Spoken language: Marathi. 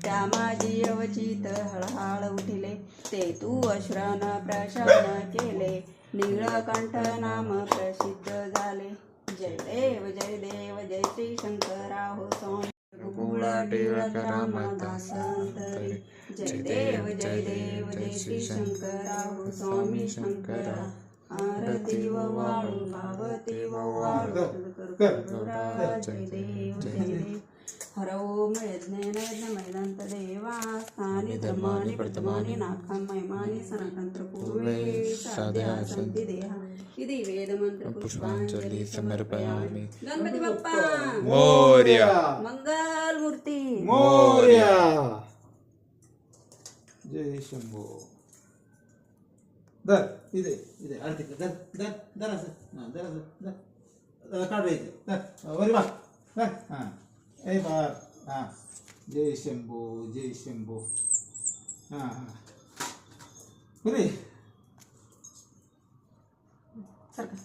त्या माझी अवचित हळहळ उठिले ते तू अश्रान प्रशान केले नीळकंठ नाम प्रसिद्ध झाले जय देव जय श्री शंकरा हो स्वामी गुळ टिळक रामदास अंतरे जय देव जय श्री शंकरा हो स्वामी शंकरा आरती व वाळू भावती व वाळू जय देव हर ओम यज्ञेन यज्ञमयदंत देवा स्थानि धर्माणि प्रथमानि नाथं महिमानि सनातन पूर्वे साध्या सन्ति देहा इति वेदमंत्र पुष्पांजलि समर्पयामि गणपति बप्पा मोरया मंगल मूर्ती मोरया जय शंभो दर इधे आरती दर असं दर काढायचं दर वरी बा दर हां ए बार हां जय शंभो हां पुरे सारखं